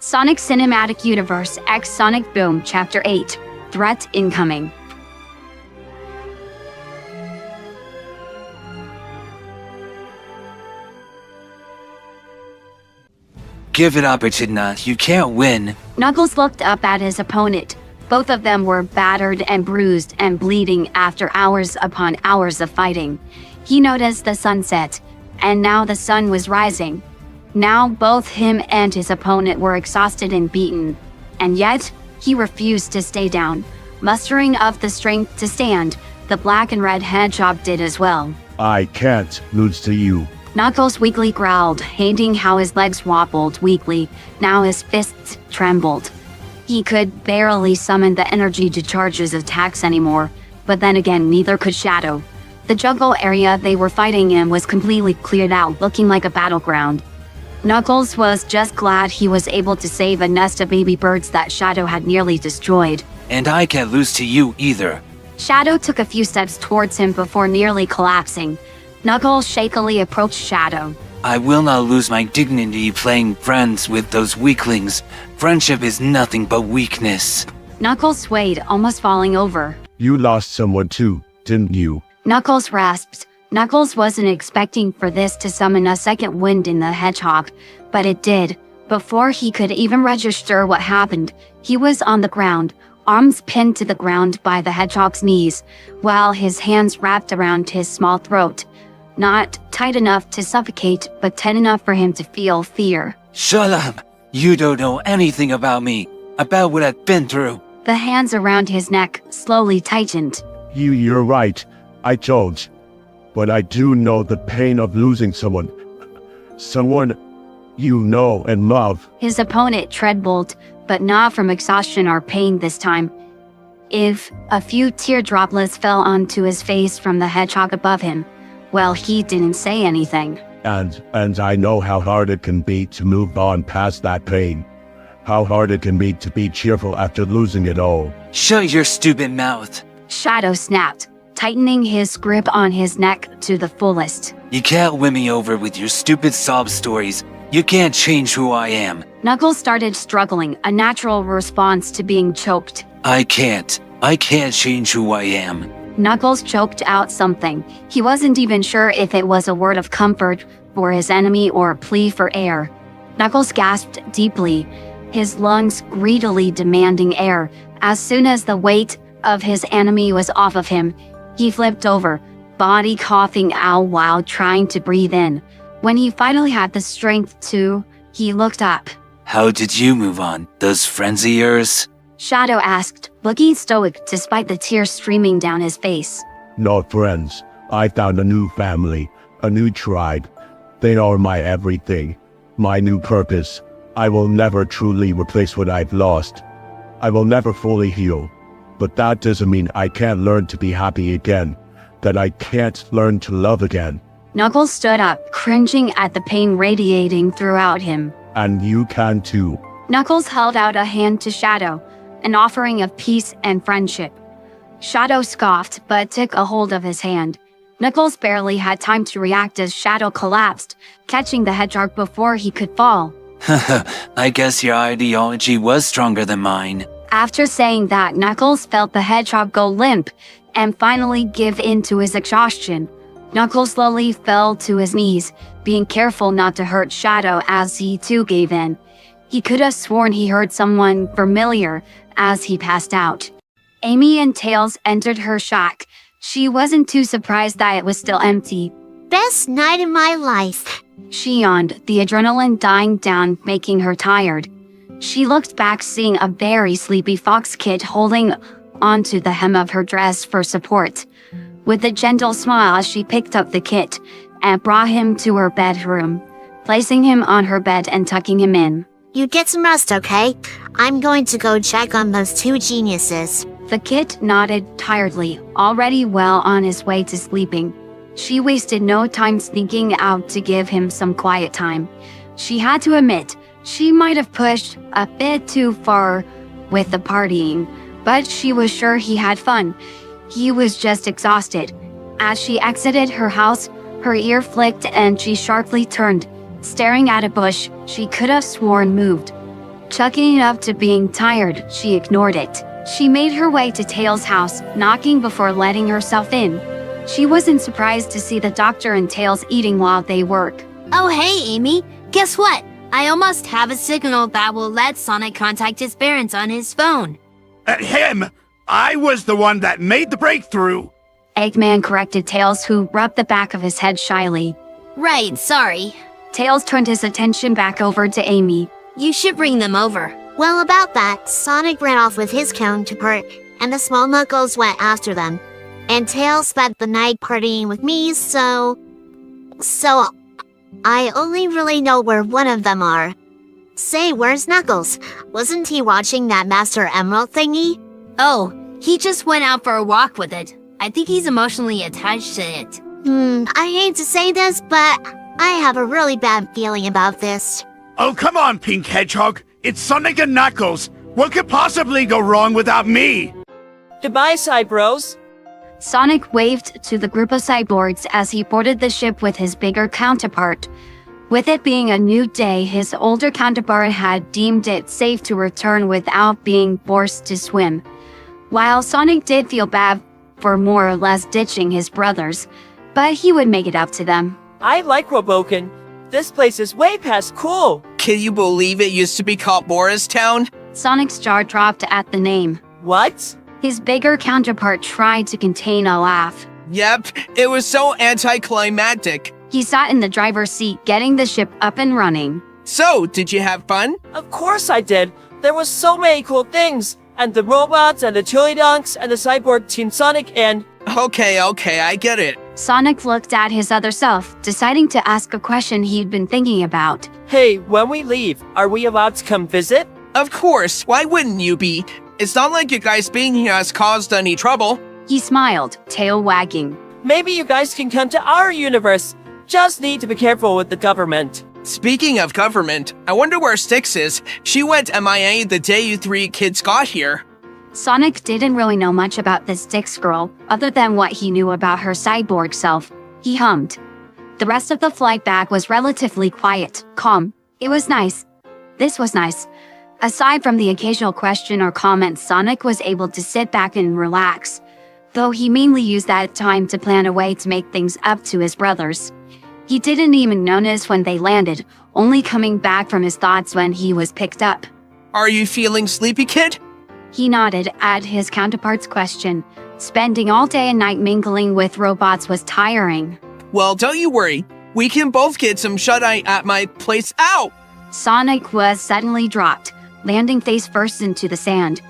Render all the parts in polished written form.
Sonic Cinematic Universe X Sonic Boom Chapter 8 Threat Incoming. Give it up, Echidna. You can't win. Knuckles looked up at his opponent. Both of them were battered and bruised and bleeding after hours upon hours of fighting. He noticed the sunset, and now the sun was rising. Now both him and his opponent were exhausted and beaten, and yet he refused to stay down. Mustering up the strength to stand, the black and red hedgehog did as well. I can't lose to you. Knuckles weakly growled, hating how his legs wobbled weakly. Now his fists trembled. He could barely summon the energy to charge his attacks anymore, but then again, neither could Shadow. The jungle area they were fighting in was completely cleared out, looking like a battleground. Knuckles was just glad he was able to save a nest of baby birds that Shadow had nearly destroyed. And I can't lose to you either. Shadow took a few steps towards him before nearly collapsing. Knuckles shakily approached Shadow. I will not lose my dignity playing friends with those weaklings. Friendship is nothing but weakness. Knuckles swayed, almost falling over. You lost someone too, didn't you? Knuckles rasped. Knuckles wasn't expecting for this to summon a second wind in the hedgehog, but it did. Before he could even register what happened, he was on the ground, arms pinned to the ground by the hedgehog's knees, while his hands wrapped around his small throat. Not tight enough to suffocate, but tight enough for him to feel fear. Shut up! You don't know anything about me, about what I've been through. The hands around his neck slowly tightened. You're right. I don't. But I do know the pain of losing someone. Someone you know and love. His opponent trembled, but not from exhaustion or pain this time. If a few tear droplets fell onto his face from the hedgehog above him, well, he didn't say anything. And I know how hard it can be to move on past that pain. How hard it can be to be cheerful after losing it all. Shut your stupid mouth. Shadow snapped, tightening his grip on his neck to the fullest. You can't win me over with your stupid sob stories. You can't change who I am. Knuckles started struggling, a natural response to being choked. I can't change who I am. Knuckles choked out something. He wasn't even sure if it was a word of comfort for his enemy or a plea for air. Knuckles gasped deeply, his lungs greedily demanding air. As soon as the weight of his enemy was off of him, he flipped over, body coughing out while trying to breathe in. When he finally had the strength to, he looked up. How did you move on, those friends of yours? Shadow asked, looking stoic despite the tears streaming down his face. Not friends. I found a new family, a new tribe. They are my everything, my new purpose. I will never truly replace what I've lost. I will never fully heal. But that doesn't mean I can't learn to be happy again, that I can't learn to love again. Knuckles stood up, cringing at the pain radiating throughout him. And you can too. Knuckles held out a hand to Shadow, an offering of peace and friendship. Shadow scoffed, but took a hold of his hand. Knuckles barely had time to react as Shadow collapsed, catching the hedgehog before he could fall. I guess your ideology was stronger than mine. After saying that, Knuckles felt the hedgehog go limp and finally give in to his exhaustion. Knuckles slowly fell to his knees, being careful not to hurt Shadow as he too gave in. He could have sworn he heard someone familiar as he passed out. Amy and Tails entered her shack. She wasn't too surprised that it was still empty. Best night of my life. She yawned, the adrenaline dying down, making her tired. She looked back, seeing a very sleepy Fox Kid holding onto the hem of her dress for support. With a gentle smile, she picked up the kit and brought him to her bedroom, placing him on her bed and tucking him in. You get some rest, okay? I'm going to go check on those two geniuses. The kid nodded tiredly, already well on his way to sleeping. She wasted no time sneaking out to give him some quiet time. She had to admit, she might have pushed a bit too far with the partying, but she was sure he had fun. He was just exhausted. As she exited her house, her ear flicked and she sharply turned, staring at a bush she could have sworn moved. Chucking it up to being tired, she ignored it. She made her way to Tails' house, knocking before letting herself in. She wasn't surprised to see the doctor and Tails eating while they work. Oh hey, Amy. Guess what? I almost have a signal that will let Sonic contact his parents on his phone. Him! I was the one that made the breakthrough! Eggman corrected Tails, who rubbed the back of his head shyly. Right, sorry. Tails turned his attention back over to Amy. You should bring them over. Well, about that, Sonic ran off with his counterpart, and the small Knuckles went after them. And Tails spent the night partying with me, so I only really know where one of them are. Say, where's Knuckles? Wasn't he watching that Master Emerald thingy? Oh, he just went out for a walk with it. I think he's emotionally attached to it. I hate to say this, but I have a really bad feeling about this. Oh, come on, Pink Hedgehog. It's Sonic and Knuckles. What could possibly go wrong without me? Goodbye, Cybros. Sonic waved to the group of cyborgs as he boarded the ship with his bigger counterpart. With it being a new day, his older counterpart had deemed it safe to return without being forced to swim. While Sonic did feel bad for more or less ditching his brothers, but he would make it up to them. I like Roboken. This place is way past cool. Can you believe it used to be called Boris Town? Sonic's jaw dropped at the name. What? His bigger counterpart tried to contain a laugh. Yep, it was so anticlimactic. He sat in the driver's seat, getting the ship up and running. So, did you have fun? Of course I did. There was so many cool things. And the robots and the chili donks and the cyborg Team Sonic and... Okay, I get it. Sonic looked at his other self, deciding to ask a question he'd been thinking about. Hey, when we leave, are we allowed to come visit? Of course, why wouldn't you be? It's not like you guys being here has caused any trouble. He smiled, tail wagging. Maybe you guys can come to our universe. Just need to be careful with the government. Speaking of government, I wonder where Styx is. She went MIA the day you three kids got here. Sonic didn't really know much about this Styx girl, other than what he knew about her cyborg self. He hummed. The rest of the flight back was relatively quiet, calm. It was nice. This was nice. Aside from the occasional question or comment, Sonic was able to sit back and relax, though he mainly used that time to plan a way to make things up to his brothers. He didn't even notice when they landed, only coming back from his thoughts when he was picked up. Are you feeling sleepy, kid? He nodded at his counterpart's question. Spending all day and night mingling with robots was tiring. Well, don't you worry. We can both get some shut-eye at my place. Ow! Sonic was suddenly dropped, landing face first into the sand.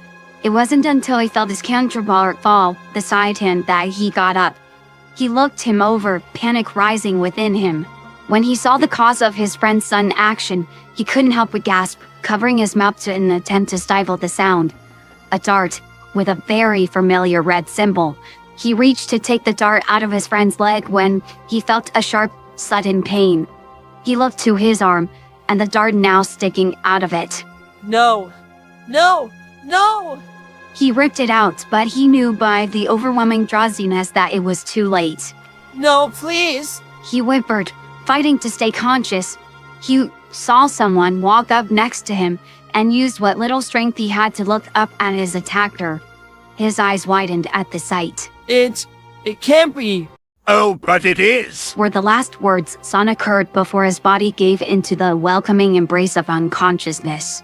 It wasn't until he felt his counterpart fall beside him that he got up. He looked him over, panic rising within him. When he saw the cause of his friend's sudden action, he couldn't help but gasp, covering his mouth in an attempt to stifle the sound. A dart, with a very familiar red symbol. He reached to take the dart out of his friend's leg when he felt a sharp, sudden pain. He looked to his arm, and the dart now sticking out of it. No. No. No. He ripped it out, but he knew by the overwhelming drowsiness that it was too late. No, please. He whimpered, fighting to stay conscious. He saw someone walk up next to him and used what little strength he had to look up at his attacker. His eyes widened at the sight. It can't be. Oh, but it is. Were the last words Sonic heard before his body gave into the welcoming embrace of unconsciousness.